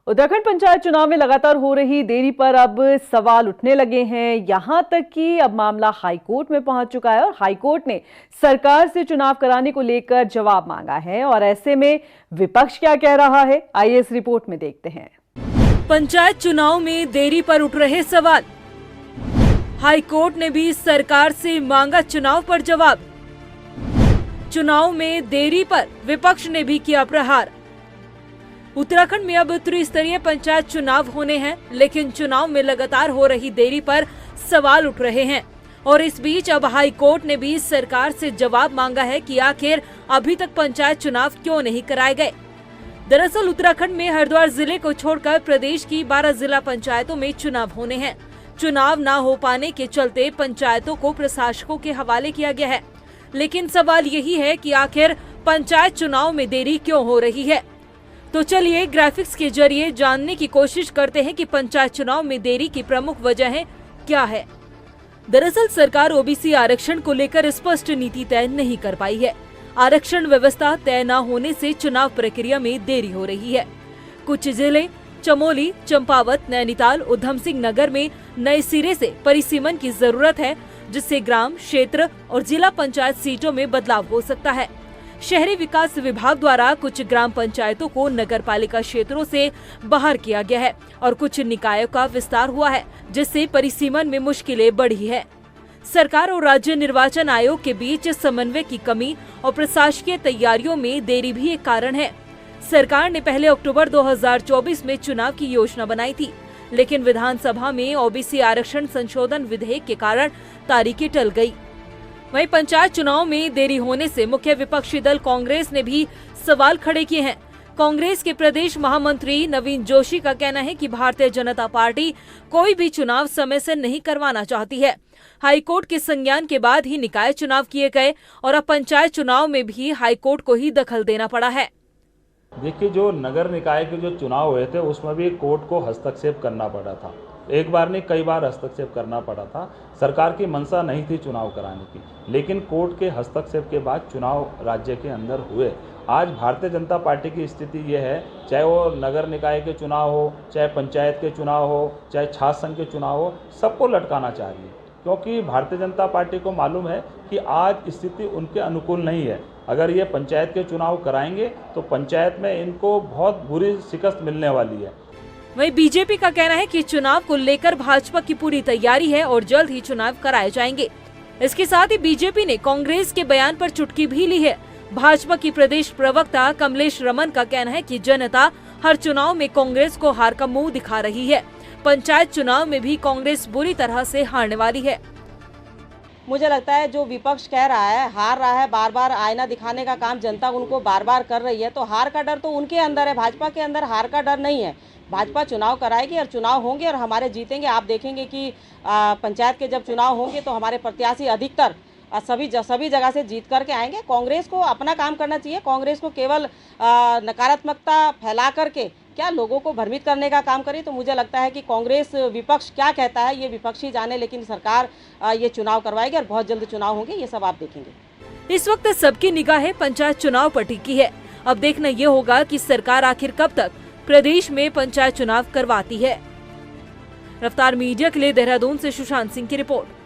उत्तराखंड पंचायत चुनाव में लगातार हो रही देरी पर अब सवाल उठने लगे हैं। यहां तक कि अब मामला हाईकोर्ट में पहुंच चुका है और हाईकोर्ट ने सरकार से चुनाव कराने को लेकर जवाब मांगा है। और ऐसे में विपक्ष क्या कह रहा है, आइए इस रिपोर्ट में देखते हैं। पंचायत चुनाव में देरी पर उठ रहे सवाल। हाईकोर्ट ने भी सरकार से मांगा चुनाव पर जवाब। चुनाव में देरी पर विपक्ष ने भी किया प्रहार। उत्तराखंड में अब त्रिस्तरीय पंचायत चुनाव होने हैं, लेकिन चुनाव में लगातार हो रही देरी पर सवाल उठ रहे हैं। और इस बीच अब हाईकोर्ट ने भी सरकार से जवाब मांगा है कि आखिर अभी तक पंचायत चुनाव क्यों नहीं कराए गए। दरअसल उत्तराखंड में हरिद्वार जिले को छोड़कर प्रदेश की 12 जिला पंचायतों में चुनाव होने हैं। चुनाव न हो पाने के चलते पंचायतों को प्रशासकों के हवाले किया गया है। लेकिन सवाल यही है कि आखिर पंचायत चुनाव में देरी क्यों हो रही है। तो चलिए ग्राफिक्स के जरिए जानने की कोशिश करते हैं कि पंचायत चुनाव में देरी की प्रमुख वजह क्या है। दरअसल सरकार ओबीसी आरक्षण को लेकर स्पष्ट नीति तय नहीं कर पाई है। आरक्षण व्यवस्था तय न होने से चुनाव प्रक्रिया में देरी हो रही है। कुछ जिले चमोली, चंपावत, नैनीताल, उधम सिंह नगर में नए सिरे से परिसीमन की जरूरत है, जिससे ग्राम, क्षेत्र और जिला पंचायत सीटों में बदलाव हो सकता है। शहरी विकास विभाग द्वारा कुछ ग्राम पंचायतों को नगर पालिका क्षेत्रों से बाहर किया गया है और कुछ निकायों का विस्तार हुआ है, जिससे परिसीमन में मुश्किलें बढ़ी है। सरकार और राज्य निर्वाचन आयोग के बीच समन्वय की कमी और प्रशासकीय तैयारियों में देरी भी एक कारण है। सरकार ने पहले अक्टूबर 2024 में चुनाव की योजना बनाई थी, लेकिन विधानसभा में ओबीसी आरक्षण संशोधन विधेयक के कारण तारीखें टल गई। वहीं पंचायत चुनाव में देरी होने से मुख्य विपक्षी दल कांग्रेस ने भी सवाल खड़े किए हैं। कांग्रेस के प्रदेश महामंत्री नवीन जोशी का कहना है कि भारतीय जनता पार्टी कोई भी चुनाव समय से नहीं करवाना चाहती है। हाईकोर्ट के संज्ञान के बाद ही निकाय चुनाव किए गए और अब पंचायत चुनाव में भी हाईकोर्ट को ही दखल देना पड़ा है। देखिए, जो नगर निकाय के जो चुनाव हुए थे उसमें भी कोर्ट को हस्तक्षेप करना पड़ा था। एक बार नहीं, कई बार हस्तक्षेप करना पड़ा था। सरकार की मंशा नहीं थी चुनाव कराने की, लेकिन कोर्ट के हस्तक्षेप के बाद चुनाव राज्य के अंदर हुए। आज भारतीय जनता पार्टी की स्थिति ये है, चाहे वो नगर निकाय के चुनाव हो, चाहे पंचायत के चुनाव हो, चाहे छात्र संघ के चुनाव हो, सबको लटकाना चाहिए, क्योंकि भारतीय जनता पार्टी को मालूम है कि आज स्थिति उनके अनुकूल नहीं है। अगर ये पंचायत के चुनाव कराएंगे तो पंचायत में इनको बहुत बुरी शिकस्त मिलने वाली है। वहीं बीजेपी का कहना है कि चुनाव को लेकर भाजपा की पूरी तैयारी है और जल्द ही चुनाव कराए जाएंगे। इसके साथ ही बीजेपी ने कांग्रेस के बयान पर चुटकी भी ली है। भाजपा की प्रदेश प्रवक्ता कमलेश रमन का कहना है कि जनता हर चुनाव में कांग्रेस को हार का मुंह दिखा रही है। पंचायत चुनाव में भी कांग्रेस बुरी तरह से हारने वाली है। मुझे लगता है जो विपक्ष कह रहा है, हार रहा है, बार बार आईना दिखाने का काम जनता उनको बार बार कर रही है, तो हार का डर तो उनके अंदर है। भाजपा के अंदर हार का डर नहीं है। भाजपा चुनाव कराएगी और चुनाव होंगे और हमारे जीतेंगे। आप देखेंगे कि पंचायत के जब चुनाव होंगे तो हमारे प्रत्याशी अधिकतर सभी जगह से जीत करके आएंगे। कांग्रेस को अपना काम करना चाहिए। कांग्रेस को केवल नकारात्मकता फैला करके क्या लोगों को भ्रमित करने का काम करे, तो मुझे लगता है कि कांग्रेस विपक्ष क्या कहता है ये विपक्षी जाने, लेकिन सरकार ये चुनाव करवाएगी और बहुत जल्द चुनाव होंगे, ये सब आप देखेंगे। इस वक्त सबकी निगाहें पंचायत चुनाव पर टिकी है। अब देखना ये होगा कि सरकार आखिर कब तक प्रदेश में पंचायत चुनाव करवाती है। रफ्तार मीडिया के लिए देहरादून से सुशांत सिंह की रिपोर्ट।